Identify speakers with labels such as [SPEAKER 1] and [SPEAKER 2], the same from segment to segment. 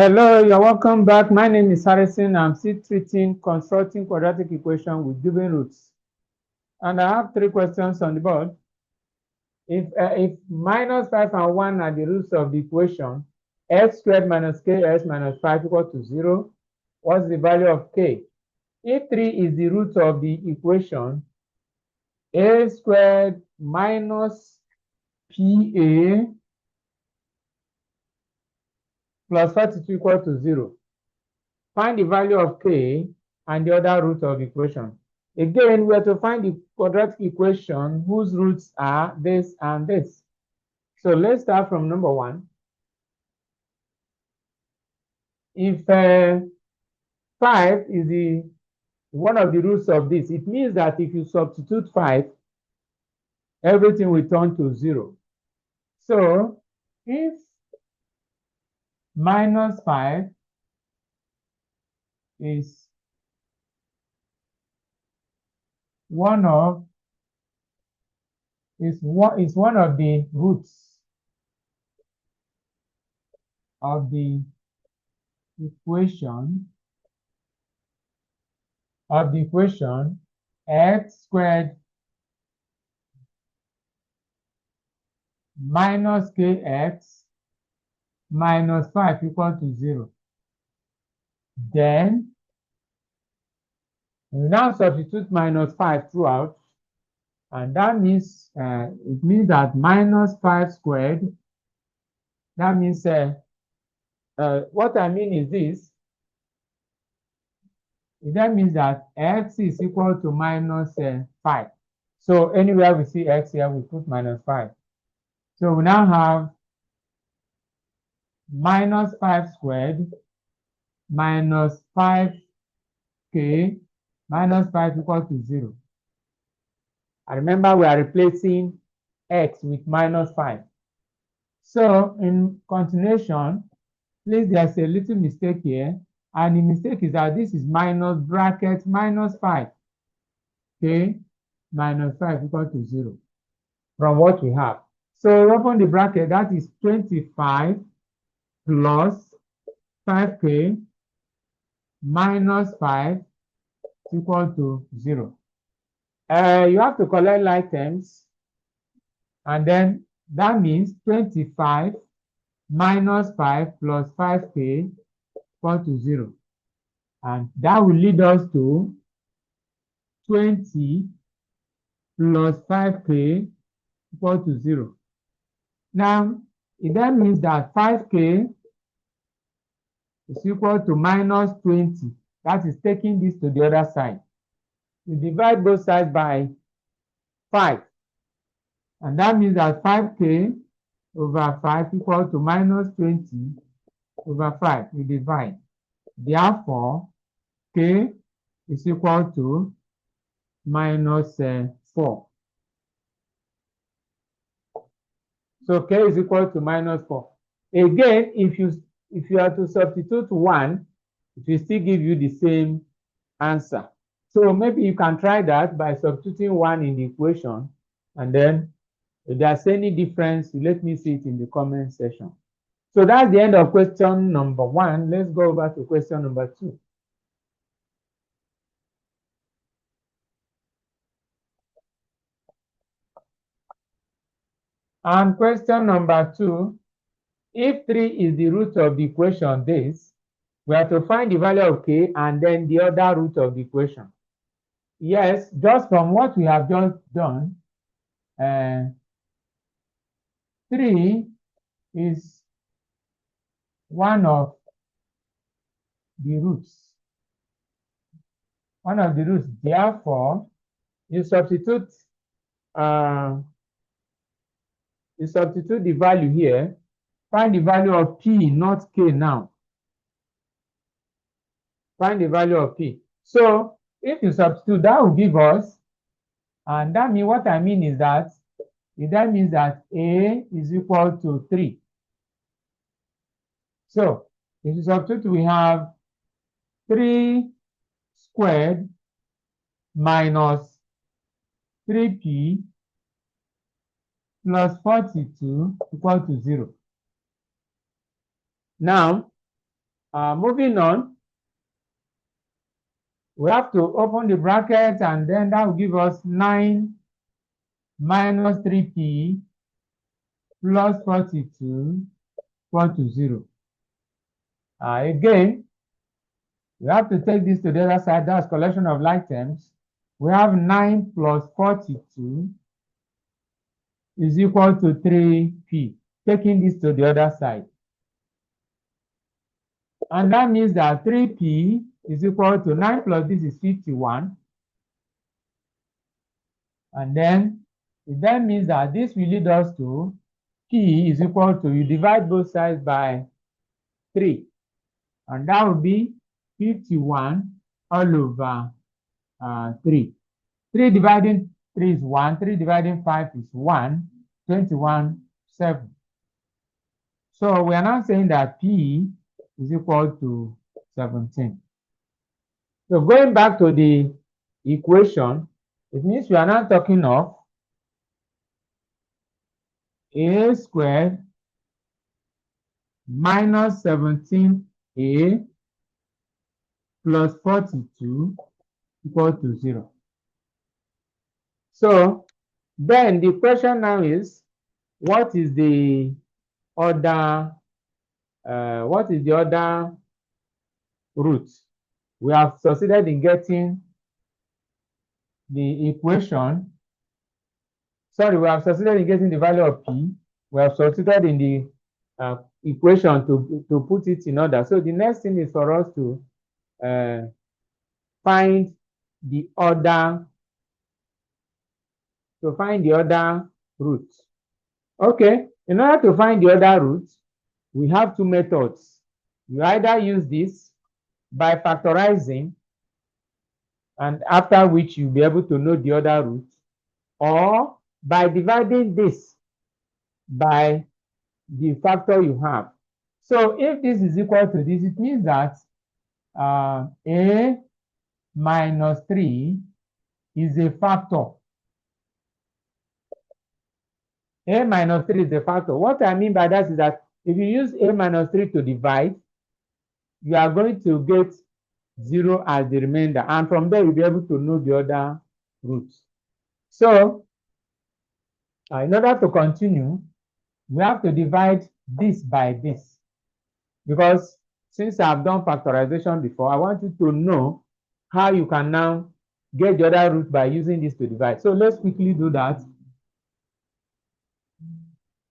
[SPEAKER 1] Hello, you're welcome back. My name is Harrison. I'm still treating constructing quadratic equation with given roots. And I have 3 questions on the board. If minus 5 and 1 are the roots of the equation, x squared minus kx minus 5 equal to 0, what's the value of k? If 3 is the root of the equation, a squared minus pa plus 42 equal to 0. Find the value of k and the other root of the equation. Again, we have to find the quadratic equation whose roots are this and this. So let's start from number 1. If 5 is one of the roots of this, it means that if you substitute 5, everything will turn to 0. So if minus 5 is one of the roots of the equation x squared minus kx minus 5 equal to 0. Then we now substitute minus 5 throughout, and that means it means that minus 5 squared, that means what I mean is this. That means that x is equal to minus 5. So anywhere we see x here, we put minus 5. So we now have minus 5 squared minus 5k minus 5 equal to 0. And remember, we are replacing x with minus 5. So in continuation, please, there's a little mistake here. And the mistake is that this is minus bracket minus 5. Okay, minus 5 equal to 0 from what we have. So open the bracket, that is 25 plus 5k minus 5 equal to 0. You have to collect like terms, and then that means 25 minus 5 plus 5k equal to 0. And that will lead us to 20 plus 5k equal to 0. Now, it then means that 5k is equal to minus 20. That is taking this to the other side. We divide both sides by 5. And that means that 5k over 5 equal to minus 20 over 5. We divide. Therefore, k is equal to minus 4. So k is equal to minus 4. Again, if you are to substitute 1, it will still give you the same answer. So maybe you can try that by substituting 1 in the equation, and then if there's any difference, let me see it in the comment section. So that's the end of question number 1. Let's go over to question number 2. And question number 2, if 3 is the root of the equation this, we have to find the value of k and then the other root of the equation. Yes, just from what we have just done, 3 is one of the roots. One of the roots. Therefore, you substitute the value here. Find the value of p, not k now. Find the value of p. So if you substitute, that will give us, and that means, what I mean is that means that a is equal to 3. So if you substitute, we have 3 squared minus 3p plus 42 equal to 0. Now, Moving on, we have to open the bracket, and then that will give us 9 minus 3p plus 42 equal to 0. Again, we have to take this to the other side. That's collection of like terms. We have 9 plus 42 is equal to 3p. Taking this to the other side. And that means that 3p is equal to 9 plus this is 51. And then it then means that this will lead us to p is equal to, you divide both sides by 3. And that would be 51 all over 3. 3 dividing 3 is 1. 3 dividing 5 is 1. 21, 7. So we are now saying that p is equal to 17. So going back to the equation, it means we are now talking of a squared minus 17a plus 42 equal to 0. So then the question now is, what is the other root? We have succeeded in getting the equation. Sorry, we have succeeded in getting the value of p. We have succeeded in the equation to put it in order. So the next thing is for us to find the other root. Okay, in order to find the other root, we have two methods. You either use this by factorizing, and after which you'll be able to know the other root, or by dividing this by the factor you have. So if this is equal to this, it means that a minus 3 is a factor. A minus 3 is a factor. What I mean by that is that if you use a minus 3 to divide, you are going to get 0 as the remainder. And from there, you'll be able to know the other roots. So, in order to continue, we have to divide this by this. Because since I've done factorization before, I want you to know how you can now get the other root by using this to divide. So let's quickly do that.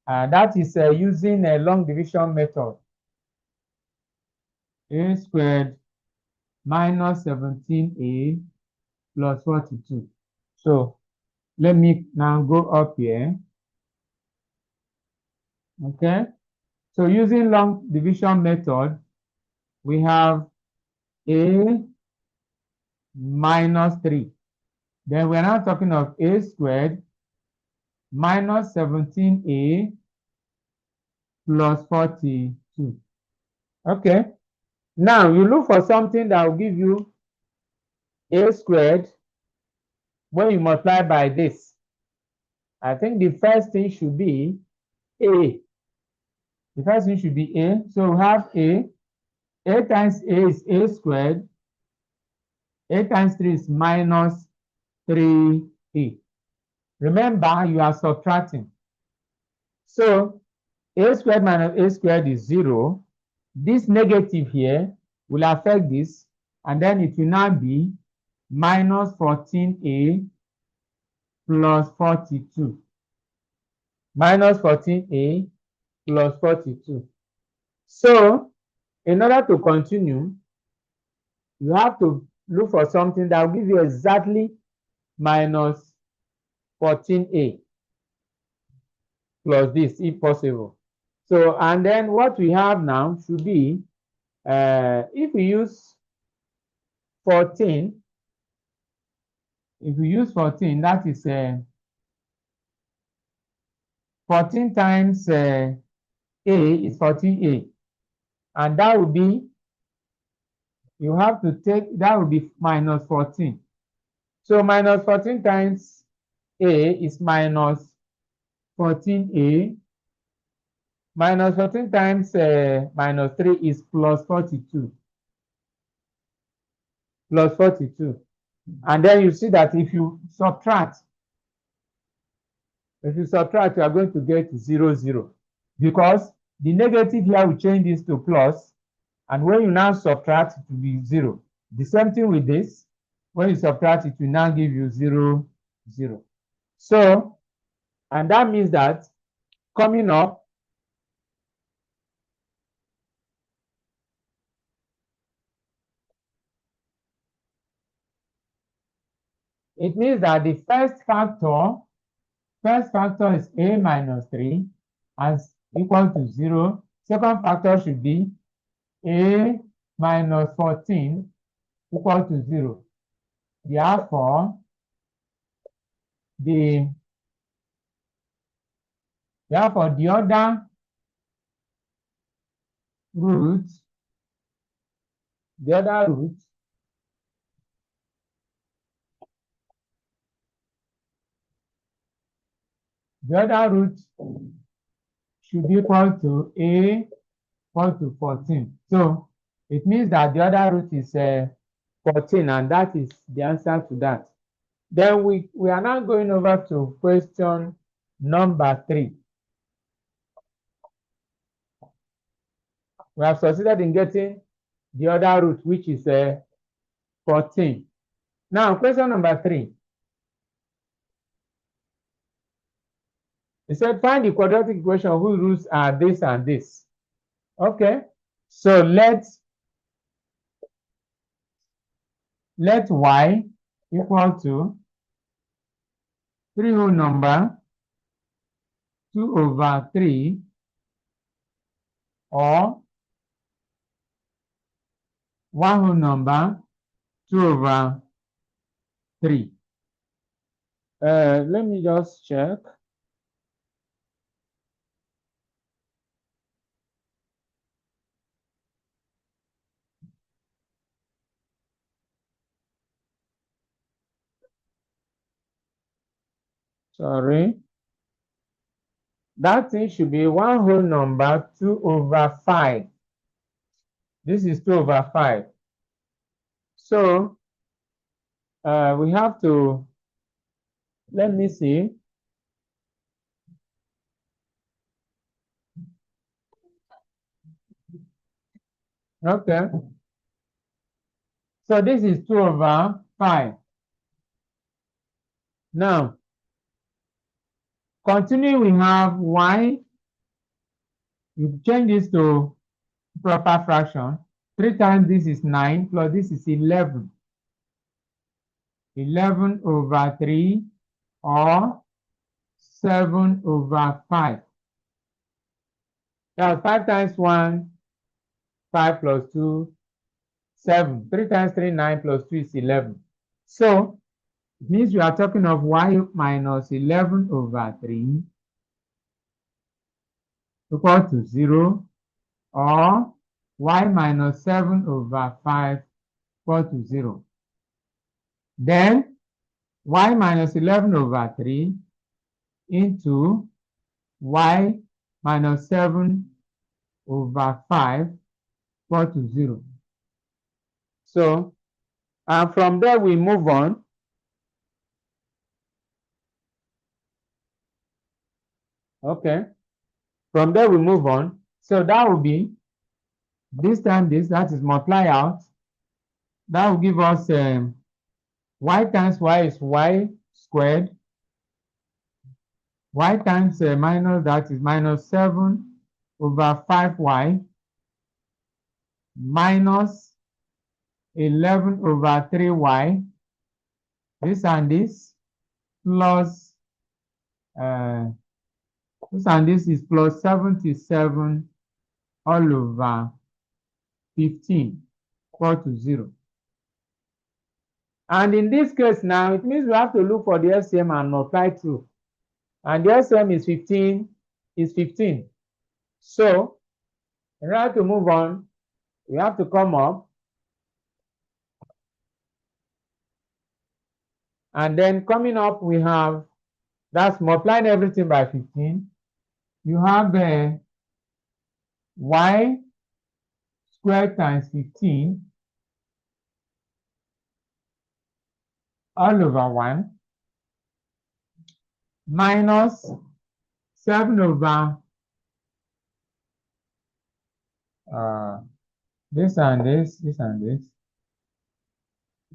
[SPEAKER 1] That is using a long division method. A squared minus 17a plus 42. So let me now go up here. Okay. So using long division method, we have a minus 3. Then we're now talking of a squared minus 17a plus 42. Okay. Now you look for something that will give you a squared when you multiply by this. I think the first thing should be a. The first thing should be a. So we have a. A times a is a squared. A times 3 is minus 3a. Remember, you are subtracting. So a squared minus a squared is 0. This negative here will affect this, and then it will now be minus 14a plus 42. Minus 14a plus 42. So, in order to continue, you have to look for something that will give you exactly minus 14a plus this, if possible. So, and then what we have now should be, if we use 14, that is 14 times a is 14a. And that would be, you have to take, that would be minus 14. So minus 14 times a is minus 14a Minus 14 times minus 3 is plus 42. Plus 42. And then you see that if you subtract, you are going to get 0, 0. Because the negative here will change this to plus, and when you now subtract, it will be 0. The same thing with this. When you subtract, it will now give you 0, 0. So, and that means that coming up, it means that the first factor is a minus 3 as equal to 0. Second factor should be a minus 14 equal to 0. Therefore, the other root, the other root should be equal to a equal to 14. So it means that the other root is 14, and that is the answer to that. Then we are now going over to question number 3. We have succeeded in getting the other root, which is 14. Now, question number 3. It said, find the quadratic equation whose roots are this and this. Okay, so let y equal to 3 whole number 2 over 3 or 1 whole number 2 over 3. Let me just check. Sorry. That thing should be 1 whole number 2 over 5. This is 2 over 5. So we have to, let me see. Okay. So this is 2 over 5. Now, continuing, we have y. You change this to proper fraction. 3 times this is 9 plus this is 11. 11 over 3 or 7 over 5. Now 5 times 1, 5 plus 2, 7. 3 times 3, 9 plus 2 is 11. So it means we are talking of y minus 11 over 3 equal to 0, or y minus 7 over 5 equal to 0. Then y minus 11 over 3 into y minus 7 over 5 equal to 0. So, and from there we move on. Okay. From there we move on. So that will be this time this, that is multiply out. That will give us y times y is y squared. Y times minus that is minus 7 over 5y minus 11 over 3y. This and this plus this and this is plus 77 all over 15 equal to 0. And in this case now, it means we have to look for the LCM and multiply through. And the LCM is 15. So, in order to move on, we have to come up. And then coming up, we have, that's multiplying everything by 15. You have y squared times 15 all over 1 minus 7 over this and this, this and this,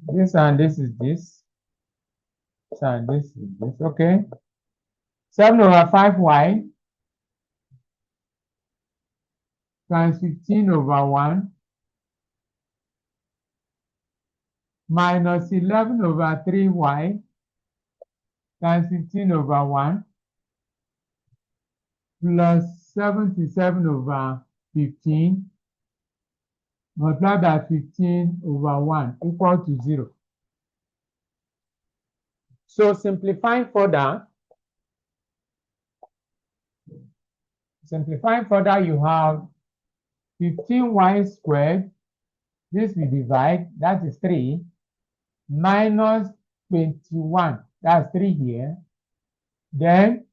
[SPEAKER 1] this and this is this, and this is this, okay? 7 over 5y times 15 over 1 minus 11 over 3y times 15 over 1 plus 77 over 15 multiplied by 15 over 1 equal to 0. So simplifying further, you have 15y squared, this we divide, that is 3, minus 21, that's 3 here. Then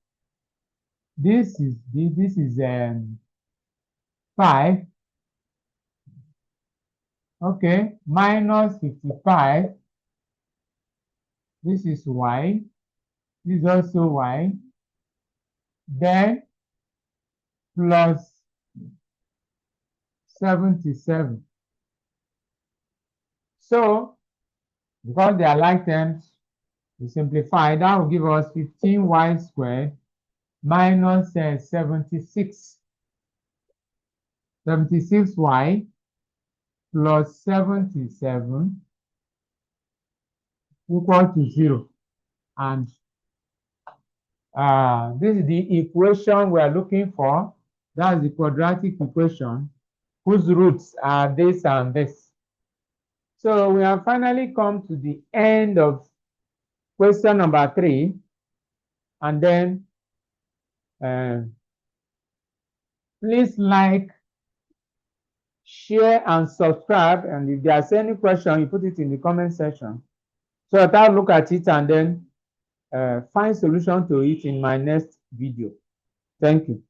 [SPEAKER 1] this is 5, okay, minus 55, this is y, this is also y, then plus 77. So, because they are like terms, we simplify, that will give us 15y squared minus 76. 76y plus 77 equal to 0. And this is the equation we are looking for. That's the quadratic equation whose roots are this and this. So we have finally come to the end of question number 3. And then please like, share, and subscribe. And if there's any question, you put it in the comment section, so that I'll look at it and then find solution to it in my next video. Thank you.